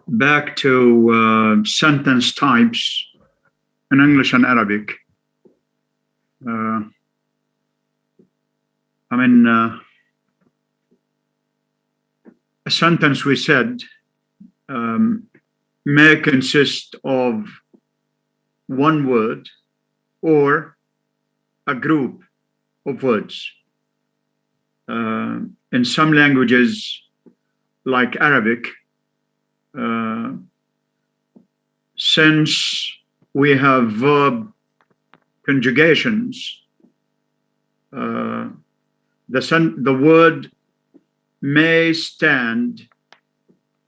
back to sentence types in English and Arabic. A sentence we said may consist of one word or a group of words. In some languages, like Arabic, since we have verb conjugations, the word may stand,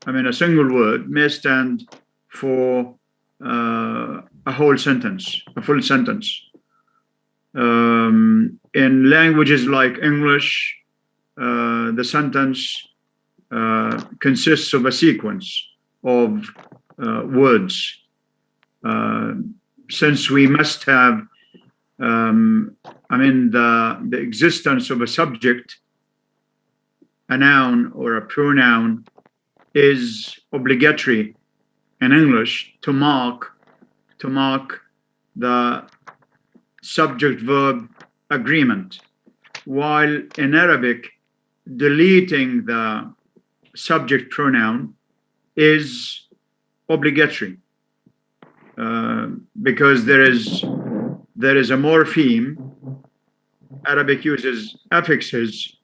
a single word may stand for a whole sentence, a full sentence. In languages like English, the sentence consists of a sequence of words. Since we must have, the existence of a subject, a noun or a pronoun, is obligatory in English to mark the subject-verb agreement, while in Arabic, deleting the subject pronoun is obligatory because there is a morpheme. Arabic uses affixes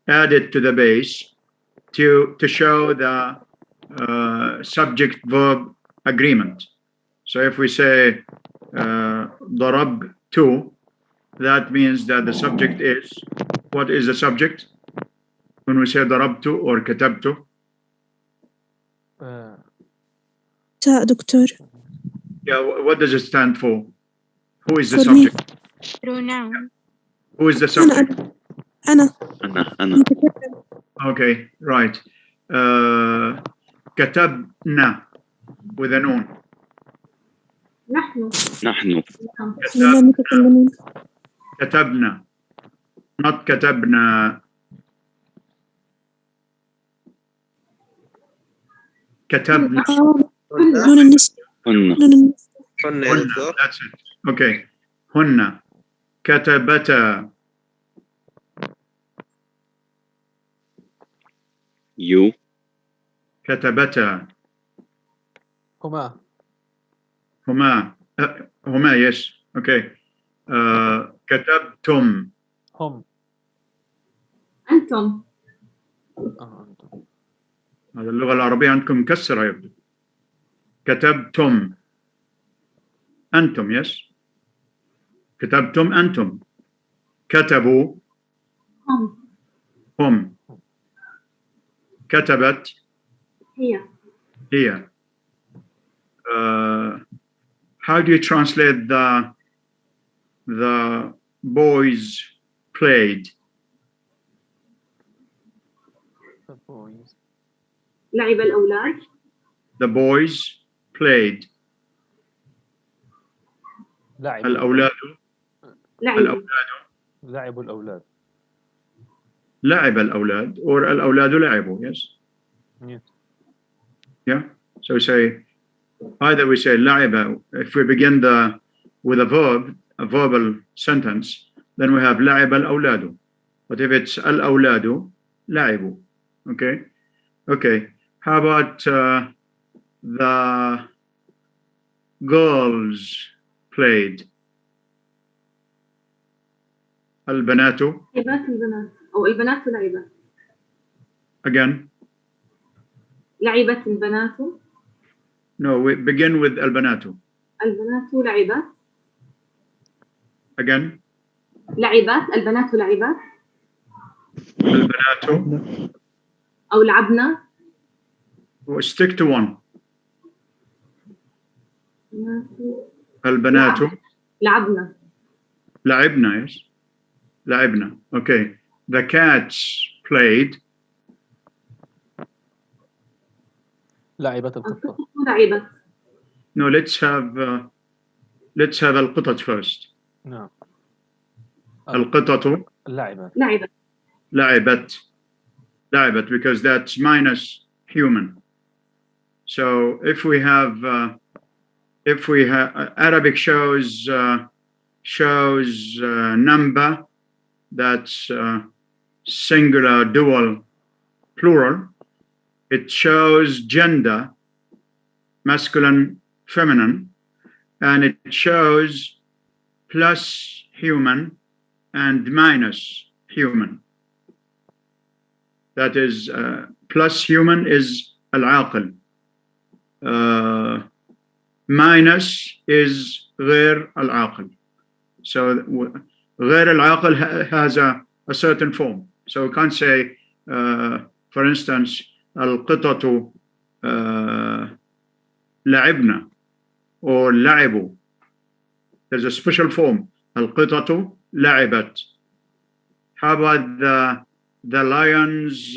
added to the base to show the subject-verb agreement. So if we say ضربت, that means that the subject is, what is the subject? When we say ضربت or كتبت? Doctor. Yeah, what does it stand for? Who is the subject? Pronoun. Who is the subject? أنا. Okay, right. كتبنا with a noon. نحن كتبنا, not كتبنا. كتبنا. نون النسوة. That's it. Okay. هن كتبتا. You. كتبتا. هما. Yes. Okay. كتبتم. هم. أنتم. هذا اللغة العربية عندكم مكسرة يبدو. كتبتم. أنتم. Yes. كتبتم أنتم. كتبوا. هم. كتبت. هي. How do you translate the boys played? The boys. لعب الأولاد. The boys played. لعب الأولاد. لعب الأولاد. لعب الأولاد or الأولاد لعبوا. Yes. Yeah. So we say, either we say لعب, if we begin with a verb, a verbal sentence, then we have لعب الأولاد. But if it's الأولاد لعبوا. Okay. Okay. How about the girls played? البنات. البنات أو البنات لعبت. Again. لعبت البنات. No, we begin with البنات. البنات لعبت. Again. لعبت البنات لعبت. البنات. أو لعبنا. Stick to one. البنات. لعبنا. لعبنا. Yes. لعبنا. Okay. The cats played. لعبت القطة. لعبت. No, let's have القطط first. نعم. القطط. لعبت. لعبت because that's minus human. So if we have Arabic shows number that's singular, dual, plural. It shows gender, masculine, feminine, and it shows plus human and minus human. That is, plus human is al-aql. Minus is غير العاقل. So غير العاقل has a certain form. So we can't say, for instance, القطط لعبنا or لعبوا. There's a special form. القطط لعبت. How about the lions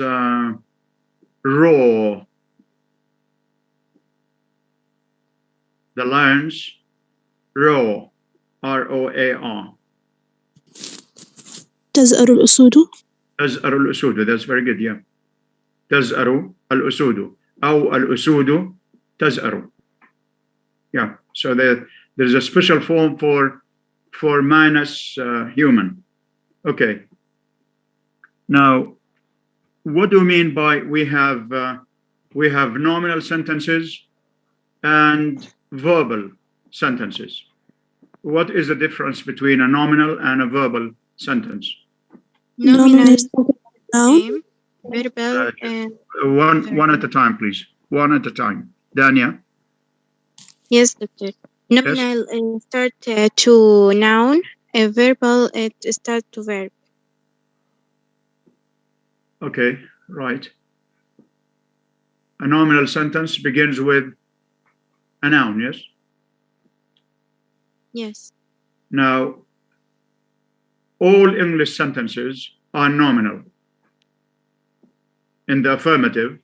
roar? The lions roar. R-O-A-R. تزأر الأسود. تزأر الأسود. That's very good, yeah. تزأر الأسود أو الأسود تزأر. Yeah, so there's a special form for minus human. Okay. Now, what do we mean by we have nominal sentences and verbal sentences? What is the difference between a nominal and a verbal sentence? Nominal is noun. name, verbal, and One at a time, please. One at a time. Dania. yes, doctor. Nominal start to noun, verbal it start to verb. Okay, right. A nominal sentence begins with a noun, yes? Yes. Now, all English sentences are nominal. In the affirmative,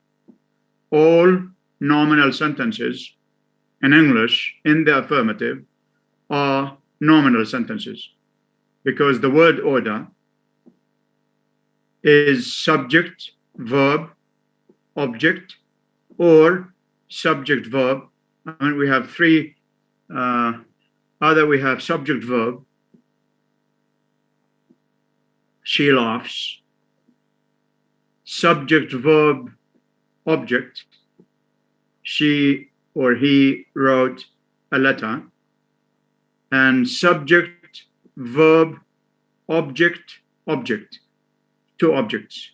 all nominal sentences in English in the affirmative are nominal sentences because the word order is subject, verb, object, or subject, verb. I mean, we have three, either we have subject, verb, she laughs, subject, verb, object, she or he wrote a letter, and subject, verb, object, object, two objects.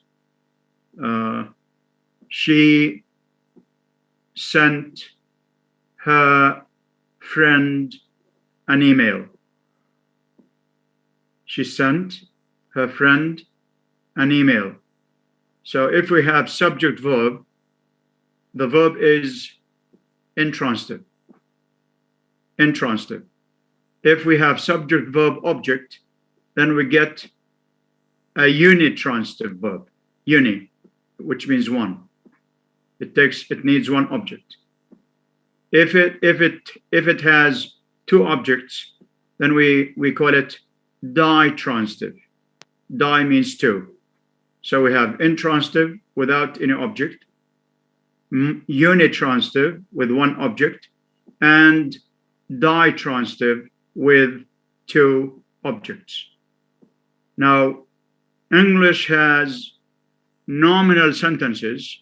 She sent her friend an email. She sent her friend an email. So if we have subject verb, the verb is intransitive. Intransitive. If we have subject verb object, then we get a unitransitive verb. Uni, which means one. It needs one object. If it has two objects, then we call it ditransitive. Di means two. So we have intransitive without any object, unitransitive with one object, and ditransitive with two objects. Now, English has nominal sentences.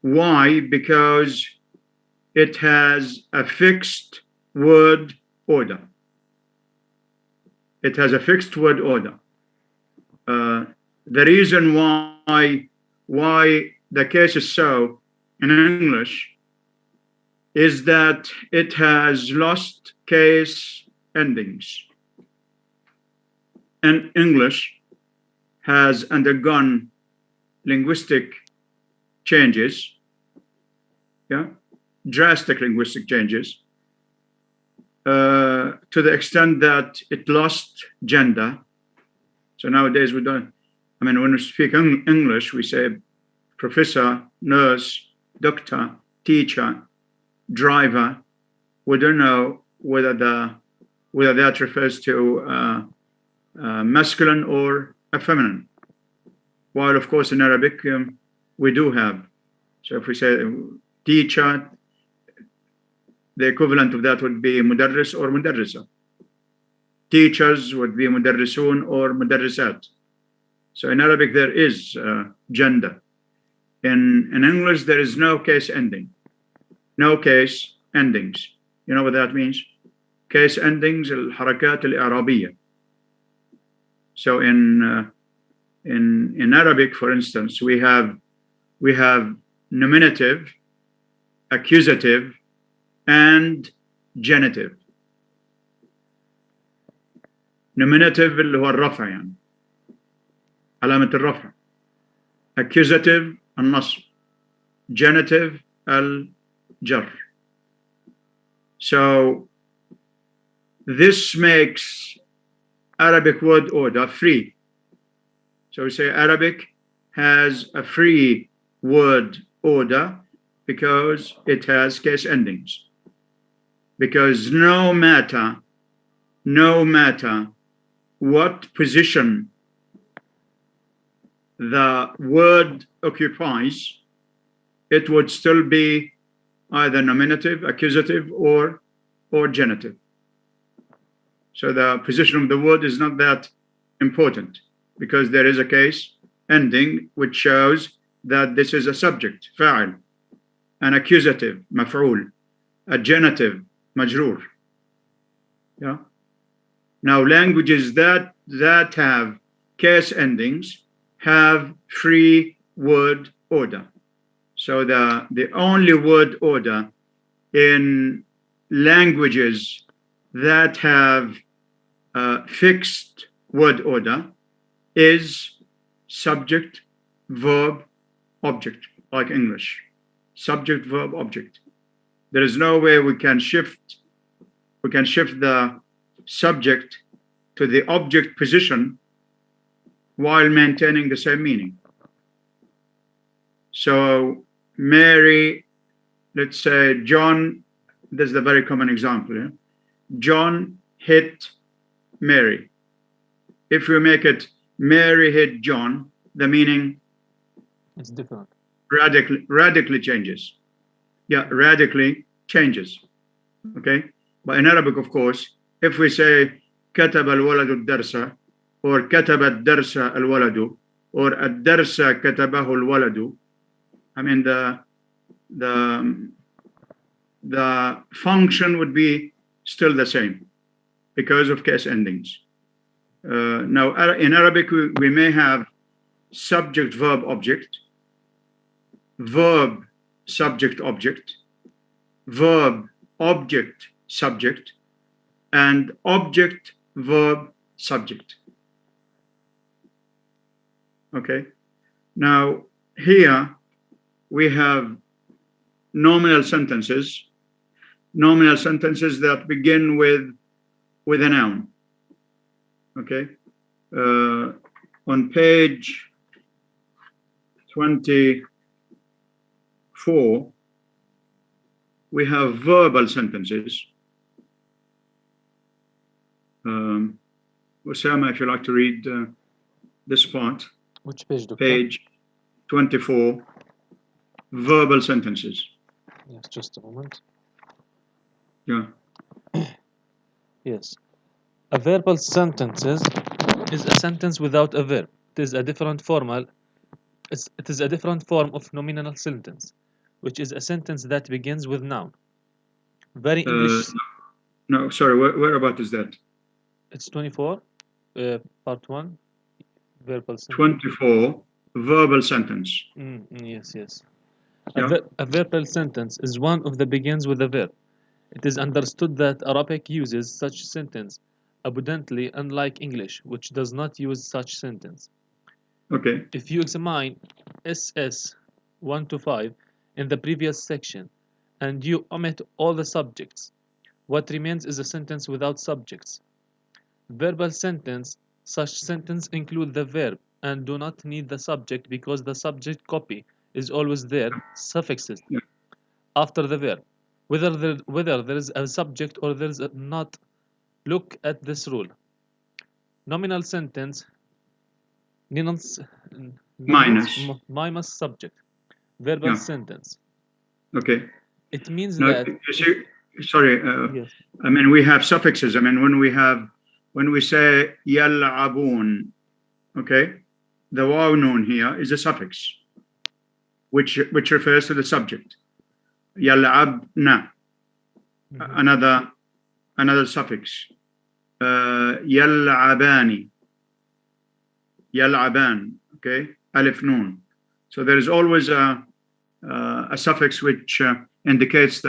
Why? Because it has a fixed word order. It has a fixed word order. The reason why the case is so in English is that it has lost case endings. And English has undergone linguistic changes, drastic linguistic changes, to the extent that it lost gender. So nowadays we don't, I mean, when we speak English, we say professor, nurse, doctor, teacher, driver. We don't know whether that refers to masculine or feminine. While of course in Arabic we do have. So if we say teacher, the equivalent of that would be مدرس or مدرسة. Teachers would be مدرسون or مدرسات. So in Arabic there is gender. In English there is no case ending, no case endings. You know what that means? Case endings الحركات الإعرابية. So in Arabic, for instance, we have nominative, accusative, and genitive. Nominative اللي هو الرفع يعني علامة الرفع. Accusative النصب. Genitive الجر. So this makes Arabic word order free. So we say Arabic has a free word order because it has case endings. Because no matter what position the word occupies, it would still be either nominative, accusative, or genitive. So the position of the word is not that important because there is a case ending which shows that this is a subject, فاعل, an accusative, مفعول, a genitive, مجرور. Yeah. Now languages that have case endings have free word order. So the only word order in languages that have fixed word order is subject, verb, object, like English. Subject, verb, object. There is no way we can shift the subject to the object position while maintaining the same meaning. So Mary, let's say John, this is a very common example. Yeah? John hit Mary. If we make it Mary hit John, the meaning It's different. radically changes. Yeah, radically changes. Okay? But in Arabic, of course, if we say كتب الولد الدرس or كتب الدرس الولد or الدرس كتبه الولد, I mean the function would be still the same because of case endings. Now in Arabic we may have subject verb object, verb subject object, verb object subject, and object verb subject. Okay, now here we have nominal sentences that begin with a noun. Okay, on page 24 we have verbal sentences. Osama, if you like to read this part. Which page, Doctor? Page 24, verbal sentences. Yes, just a moment. Yeah. Yes. A verbal sentence is a sentence without a verb. It is a different form of nominal sentence, which is a sentence that begins with noun. Very English. No, sorry, where about is that? It's 24, part 1, verbal sentence. 24, verbal sentence. Yes. Yeah. A verbal sentence is one of the begins with a verb. It is understood that Arabic uses such sentence abundantly, unlike English, which does not use such sentence. Okay. If you examine SS 1 to 5 in the previous section, and you omit all the subjects, what remains is a sentence without subjects. Verbal sentence, such sentence include the verb and do not need the subject because the subject copy is always there, suffixes after the verb. Whether there is a subject or there is not, look at this rule. Nominal sentence minus subject. Verbal sentence Okay. It means No, that you see, sorry. yes. I mean, we have suffixes. I mean, when we say yal'abun, okay, the waw noon here is a suffix, which refers to the subject. Yal'abna, another suffix. Yal'abani, yal'aban, okay, alif noon. So there is always a suffix which indicates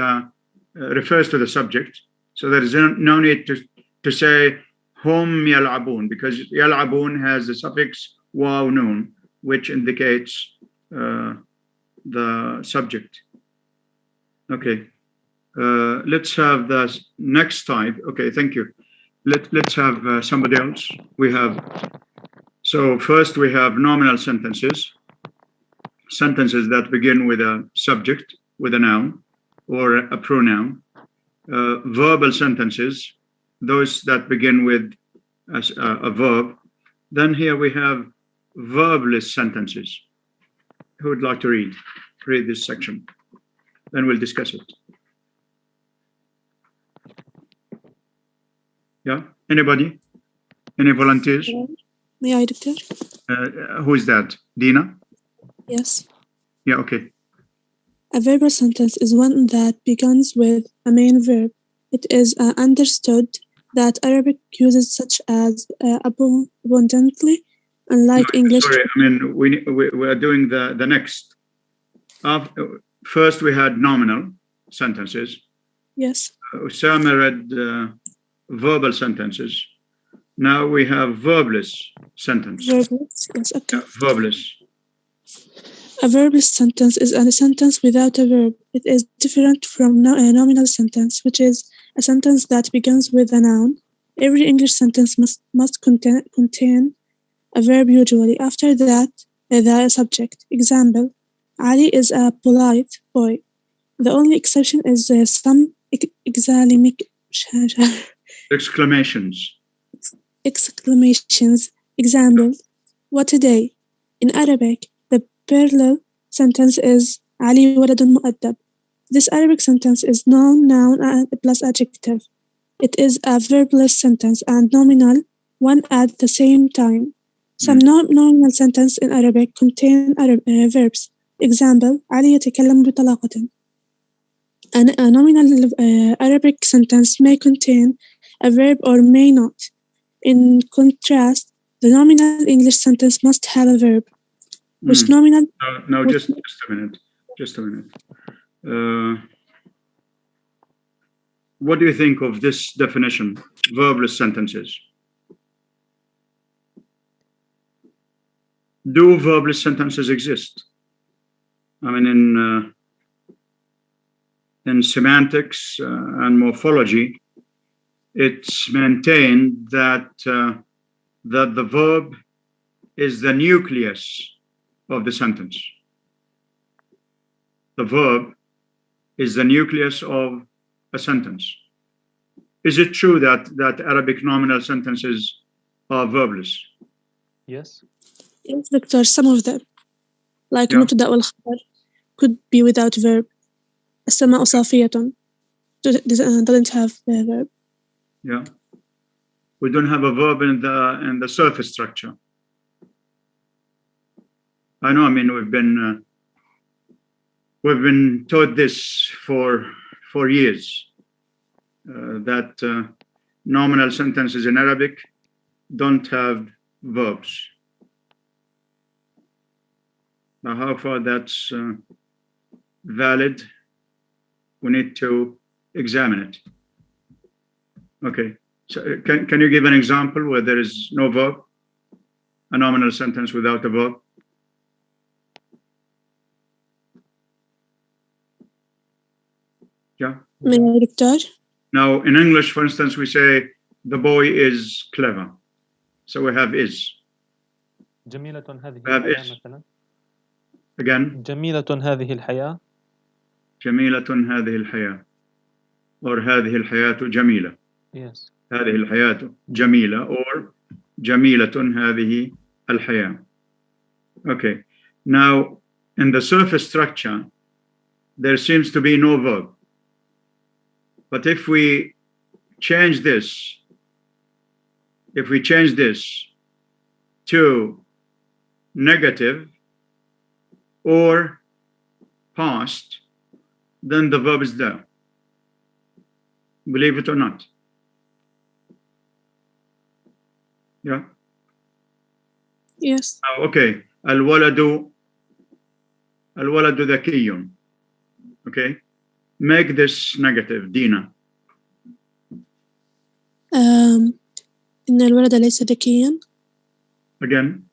refers to the subject. So there is no need to say hum yal'abun, because yal'abun has the suffix waw noon, which indicates the subject. Okay. Let's have the next type. Okay, thank you. Let's have somebody else. So first we have nominal sentences that begin with a subject, with a noun or a pronoun. Verbal sentences, those that begin with a verb. Then here we have verbless sentences. Who would like to read this section? Then we'll discuss it. Yeah, anybody? Any volunteers? May I, Doctor? Who is that? Dina? Yes. Yeah, okay. A verbal sentence is one that begins with a main verb. It is understood that Arabic uses such as abundantly, unlike English. Sorry, I mean, we are doing the next. First, we had nominal sentences. Yes. Usama read verbal sentences. Now we have verbless sentence. Verbless, yes, okay. Yeah, verbless. A verbless sentence is a sentence without a verb. It is different from a nominal sentence, which is a sentence that begins with a noun. Every English sentence must contain a verb usually. After that, the subject. Example, Ali is a polite boy. The only exception is some exclamations. Example, what a day. In Arabic, the parallel sentence is Ali waladun mu'addab. This Arabic sentence is noun plus adjective. It is a verbless sentence and nominal one at the same time. Some nominal sentences in Arabic contain verbs. Example, Ali يتكلم بطلاقة. A nominal Arabic sentence may contain a verb or may not. In contrast, the nominal English sentence must have a verb. Which nominal? No, just a minute. Just a minute. What do you think of this definition, verbless sentences? Do verbless sentences exist? I mean, in semantics and morphology, it's maintained that the verb is the nucleus of the sentence. The verb is the nucleus of a sentence. Is it true that Arabic nominal sentences are verbless? Yes. Yes, Doctor, some of them. Like مبتدأ والخبر could be without verb. السماء صافية doesn't have a verb. Yeah. We don't have a verb in the surface structure. I know, I mean, we've been taught this for years, that nominal sentences in Arabic don't have verbs. Now, how far that's valid, we need to examine it. Okay, so can you give an example where there is no verb, a nominal sentence without a verb? Yeah. Now, in English, for instance, we say the boy is clever. So we have is. جميلة هذه we have الحياة is. مثلا. Again. جميلة هذه الحياة. جميلة هذه الحياة. Or هذه الحياة جميلة. Yes. هذه الحياة جميلة or جميلة هذه الحياة. Okay. Now, in the surface structure, there seems to be no verb. But if we change this, to negative or past, then the verb is there. Believe it or not. Yeah. Yes. Okay. الولد ذكي. Okay. Make this negative, Dina. إن الولد ليس ذكيا. Again.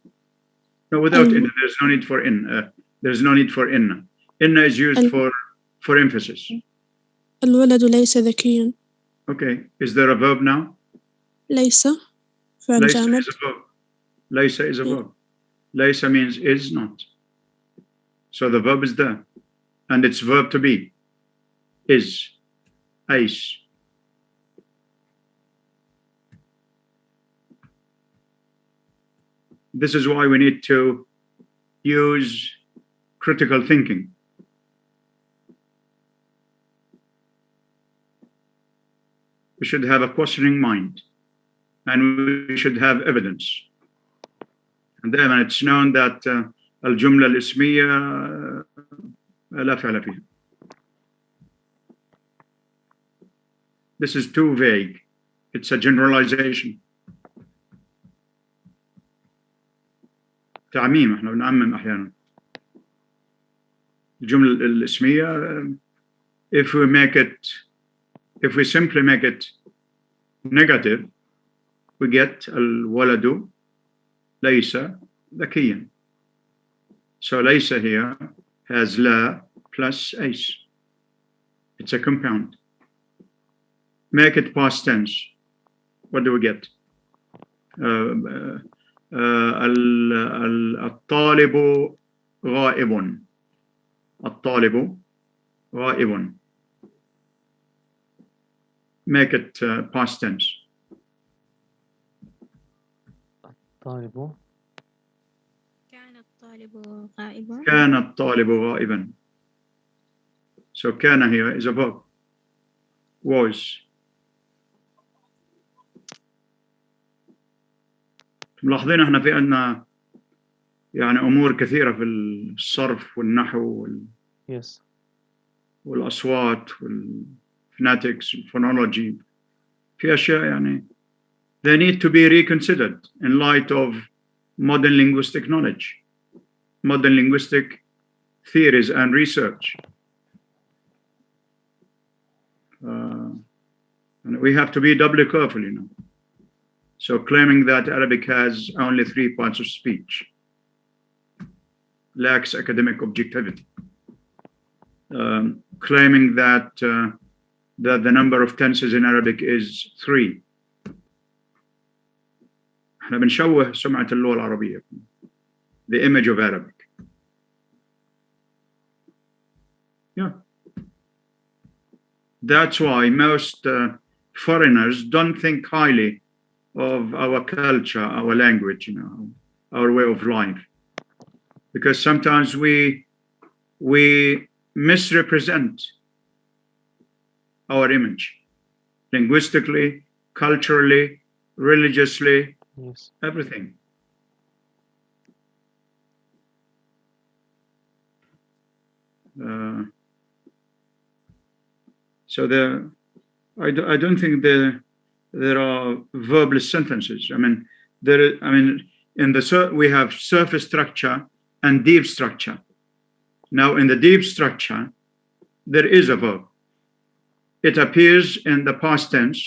No, without in. There's no need for in. There's no need for in. In is used for emphasis. الولد ليس ذكيا. Okay. Is there a verb now? ليس. فعل جامد. is a verb. ليس is a verb. ليس means is not. So the verb is there. And it's verb to be. Is. Aish. This is why we need to use critical thinking. We should have a questioning mind, and we should have evidence. And then it's known that الجملة الاسمية لا فعل فيها. This is too vague. It's a generalization. تعميم. احنا بنعمم احيانا. الجملة الاسمية, if we simply make it negative, we get الولد ليس ذكيا. So ليس here has لا plus أيس. It's a compound. Make it past tense. What do we get? الطالب غائب. الطالب غائب. Make it past tense. الطالب. كان الطالب غائبا. كان الطالب غائبا. So كان here is a verb. Was. ملاحظين احنا في عندنا يعني امور كثيره في الصرف والنحو Yes. والاصوات والphonetics والphonology. في اشياء يعني they need to be reconsidered in light of modern linguistic knowledge, modern linguistic theories and research. And we have to be doubly careful, you know. So claiming that Arabic has only 3 parts of speech lacks academic objectivity. Claiming that that the number of tenses in Arabic is 3. احنا بنشوه سمعة اللغة العربية. The image of Arabic. Yeah. That's why most foreigners don't think highly of our culture, our language, you know, our way of life, because sometimes we misrepresent our image, linguistically, culturally, religiously, Yes. everything. So I don't think there are verbless sentences. I mean, we have surface structure and deep structure. Now, in the deep structure, there is a verb. It appears in the past tense.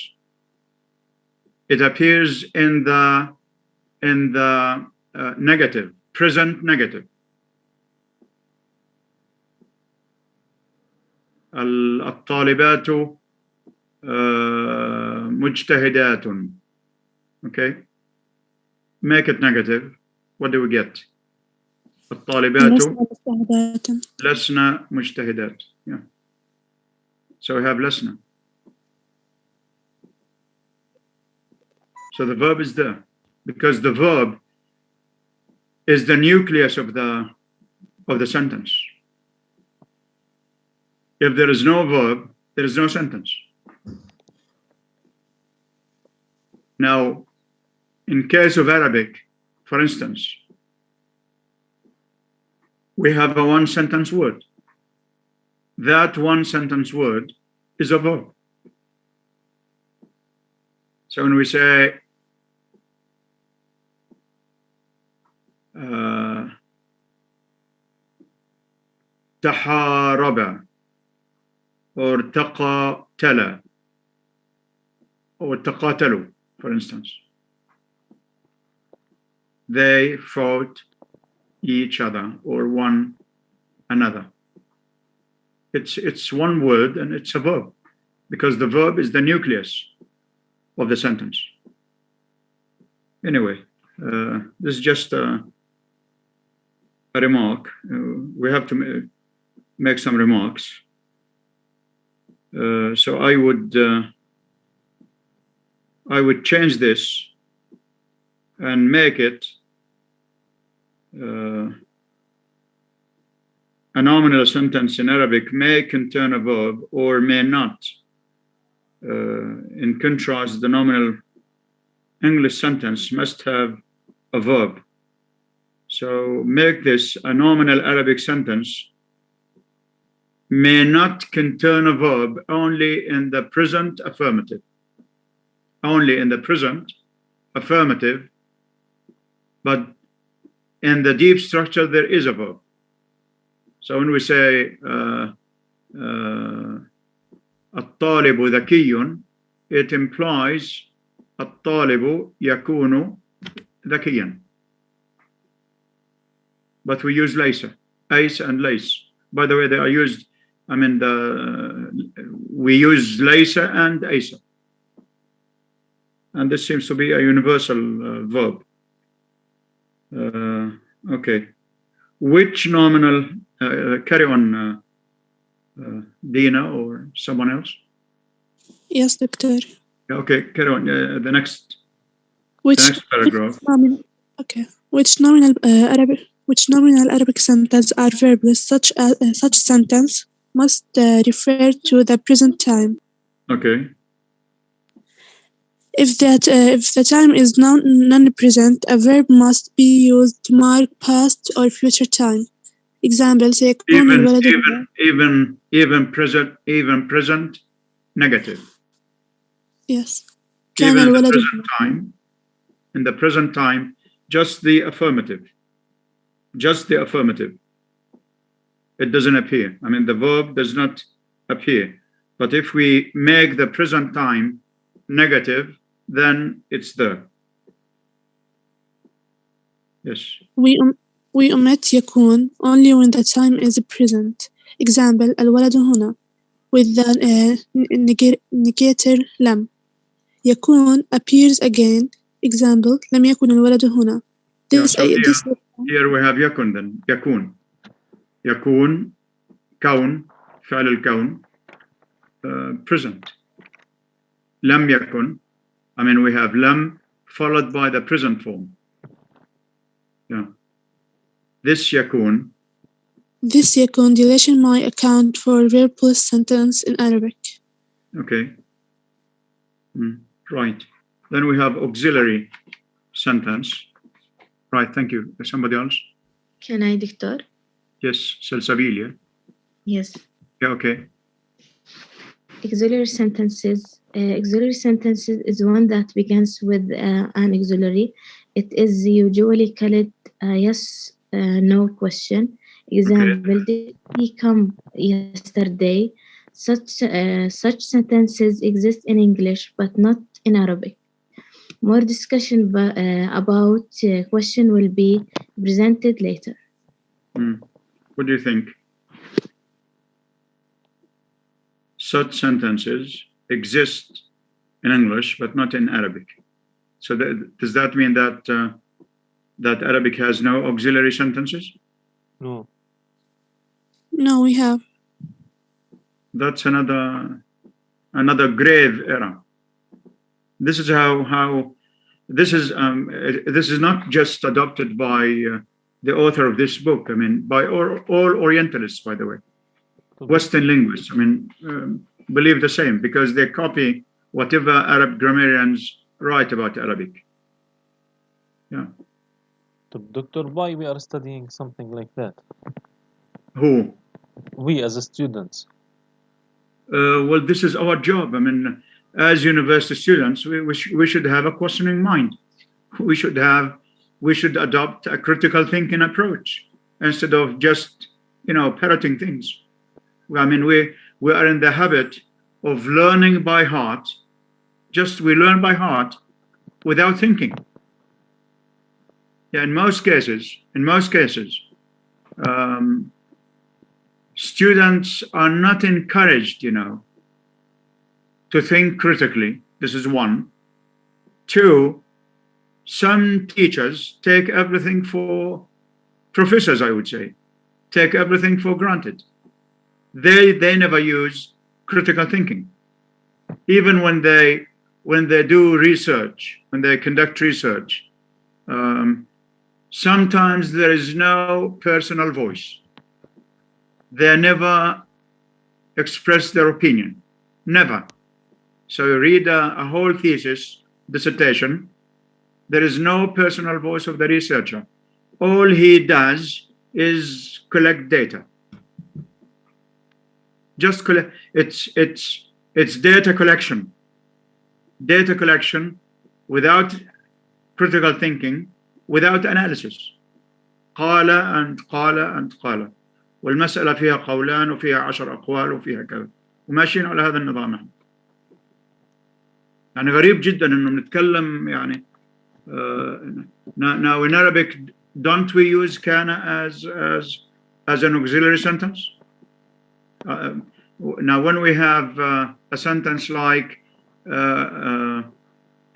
It appears in the negative, present negative. الطالبات مجتهدات. Okay, make it negative. What do we get? الطالبات لسنا مجتهدات. Yeah. So we have لسنا. So the verb is there because the verb is the nucleus of the sentence. If there is no verb, there is no sentence. Now, in case of Arabic, for instance, we have a one sentence word. That one sentence word is a verb. So when we say تحارب or تقاتل or تقاتلوا, for instance, they fought each other or one another. It's one word and it's a verb because the verb is the nucleus of the sentence. Anyway, this is just a remark. We have to make some remarks. So I would change this and make it a nominal sentence in Arabic may contain a verb or may not. In contrast, the nominal English sentence must have a verb. So make this a nominal Arabic sentence may not contain a verb only in the present affirmative. Only in the present affirmative, but in the deep structure there is a verb. So when we say الطالب ذكي, it implies الطالب يكون ذكيا. But we use ليس, أيس and ليس. By the way, they are used, I mean, we use ليس and أيس. And this seems to be a universal verb. Okay. Which nominal, carry on, Dina or someone else? Yes, Doctor. Okay, carry on. The next paragraph. Which nominal Arabic sentence are verbless? Such sentence must refer to the present time. Okay. If the time is non-present, a verb must be used to mark past or future time. Example: even present negative. Yes. Even in the present time. In the present time, just the affirmative. Just the affirmative. It doesn't appear. I mean, the verb does not appear. But if we make the present time negative, then it's there. Yes. We omit يكون only when the time is present. Example: الولد هنا with the negator لم. يكون appears again. Example: لم يكن الولد هنا. Here we have يكن then. يكون كون فعل الكون present. لم يكن, I mean, we have لم followed by the present form. Yeah. This يكون deletion my account for verb plus sentence in Arabic. Okay. Right. Then we have auxiliary sentence. Right, thank you. Somebody else? Can I, Doctor? Yes, Salsabilia. Yes. Yeah, okay. Auxiliary sentences. Auxiliary sentences is one that begins with an auxiliary. It is usually called a yes, no question. Example: Did he come yesterday? Such sentences exist in English, but not in Arabic. More discussion about question will be presented later. What do you think? Such sentences exist in English, but not in Arabic. So does that mean that that Arabic has no auxiliary sentences? No. No, we have. That's another grave error. This is how this is not just adopted by the author of this book. I mean, by all Orientalists, by the way. Western linguists, I mean, believe the same because they copy whatever Arab grammarians write about Arabic. Yeah. Doctor, why we are studying something like that? Who? We as students. Well, this is our job. I mean, as university students, we should have a questioning mind. We should adopt a critical thinking approach instead of just, parroting things. I mean, we are in the habit of learning by heart. We learn by heart without thinking. Yeah, in most cases, students are not encouraged, to think critically. This is one. Two, some teachers take everything for professors, I would say, take everything for granted. They never use critical thinking. Even when they do research, when they conduct research, sometimes there is no personal voice. They never express their opinion, never. So you read a whole thesis, dissertation, there is no personal voice of the researcher. All he does is collect data. Just collect. It's data collection. Data collection without critical thinking, without analysis. قال and قال والمسألة فيها قولان وفيها 10 أقوال وفيها كذا وماشيين على هذا النظام احنا. يعني غريب جدا إنه بنتكلم يعني now in Arabic don't we use كان as an auxiliary sentence? Now when we have a sentence like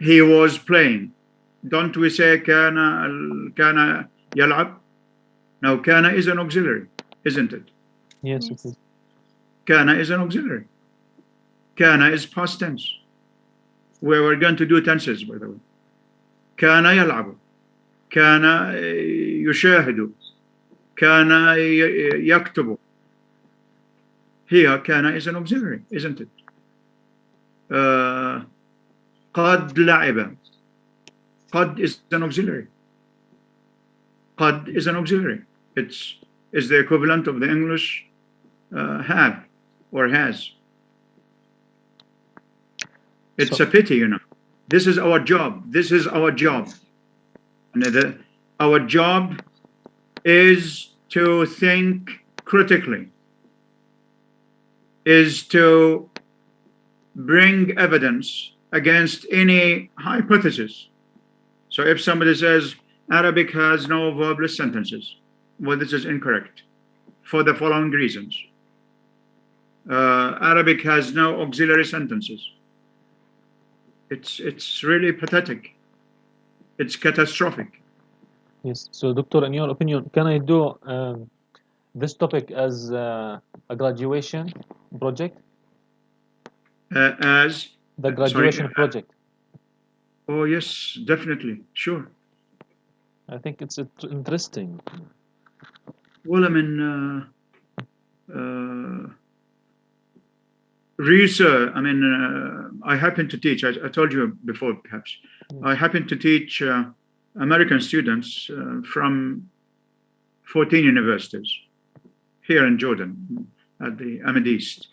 he was playing, don't we say كان يلعب? Now كان is an auxiliary, isn't it? Yes, it is. كان is an auxiliary. كان is past tense. We're going to do tenses, by the way. كان يلعب, كان يشاهد, كان يكتب. Here, كان is an auxiliary, isn't it? قد لعب. قد is an auxiliary. قد is an auxiliary. It's the equivalent of the English have or has. It's a pity, This is our job. And our job is to think critically, is to bring evidence against any hypothesis. So if somebody says Arabic has no verbless sentences, well, this is incorrect for the following reasons. Arabic has no auxiliary sentences. It's really pathetic. It's catastrophic. Yes. So, Doctor, in your opinion, can I do this topic as a graduation project? As the graduation project. Oh yes, definitely, sure. I think it's interesting. Well, I mean, research. I mean, I happen to teach. I told you before, perhaps. I happen to teach American students from 14 universities here in Jordan at the Ahmed East,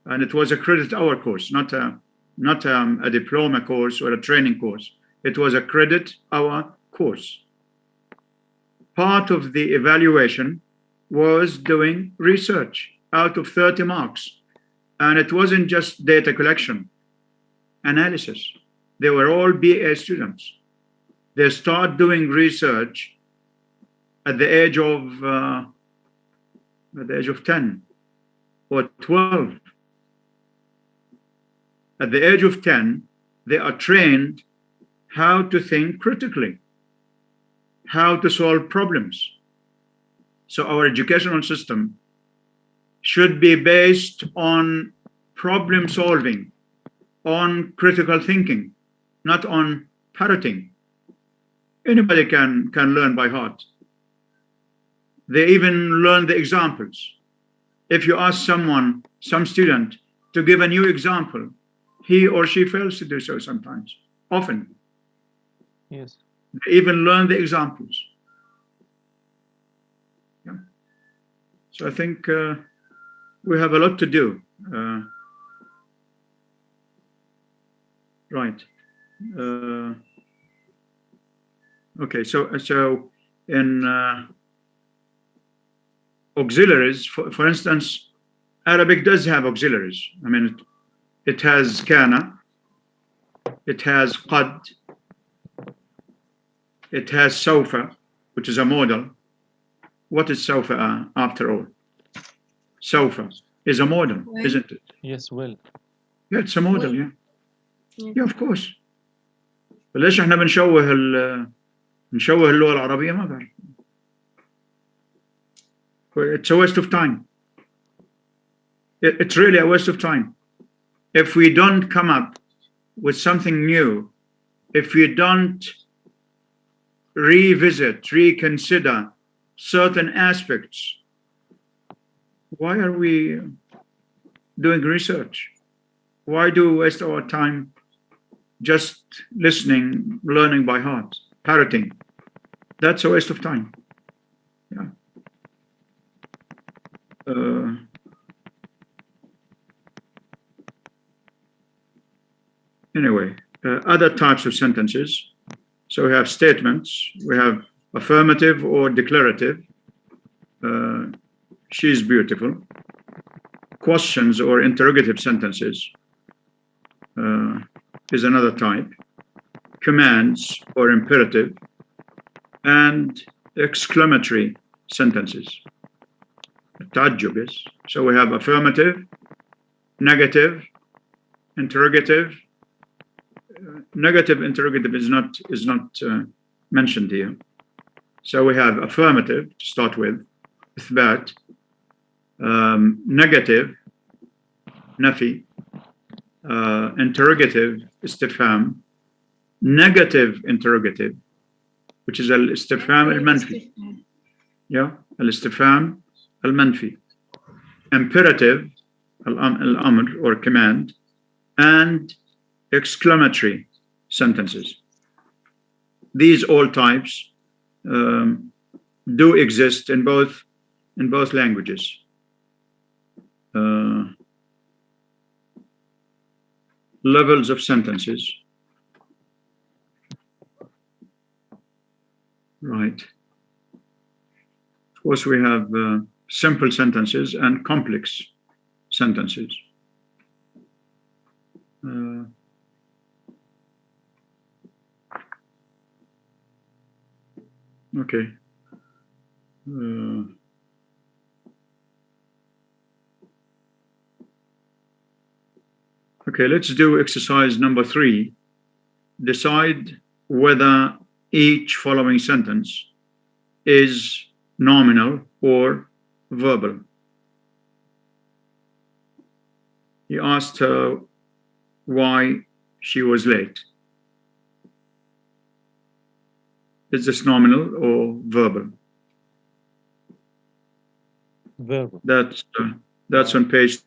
and it was a credit hour course, not a diploma course or a training course. It was a credit hour course. Part of the evaluation was doing research out of 30 marks. And it wasn't just data collection, analysis. They were all BA students. They start doing research at the age of 10 or 12. At the age of 10, they are trained how to think critically, how to solve problems. So our educational system should be based on problem solving, on critical thinking, not on parroting. Anybody can learn by heart. They even learn the examples. if you ask some student to give a new example, he or she fails to do so sometimes, often. Yes. They even learn the examples. Yeah. So I think we have a lot to do. Right. Okay, so in auxiliaries, for instance, Arabic does have auxiliaries. I mean, it has kana, it has qad, it has sawfa, which is a modal. What is sawfa after all? Sawfa is a modal, isn't it? Yes, will. Yeah, it's a modal, yeah. Yeah, of course. ليش احنا بنشوه اللغة العربية؟ ما بعرف. It's a waste of time. It's really a waste of time. If we don't come up with something new, if we don't reconsider certain aspects, why are we doing research? Why do we waste our time just listening, learning by heart, parroting? That's a waste of time. Yeah. Anyway, other types of sentences. So we have statements, we have affirmative or declarative. She's beautiful. Questions or interrogative sentences is another type. Commands or imperative, and exclamatory sentences. تعجب. So we have affirmative, negative, interrogative. Negative interrogative is not mentioned here. So we have affirmative to start with, إثبات. Negative, نفي. Interrogative, استفهام. Negative interrogative, which is الاستفهام المنفي. Yeah, الاستفهام المنفي. Imperative, الأمر or command, and exclamatory sentences. These all types do exist in both languages. Levels of sentences. Right. Of course, we have simple sentences and complex sentences. Okay. Okay, let's do exercise number 3. Decide whether each following sentence is nominal or verbal. He asked her why she was late. Is this nominal or verbal? Verbal. That's on page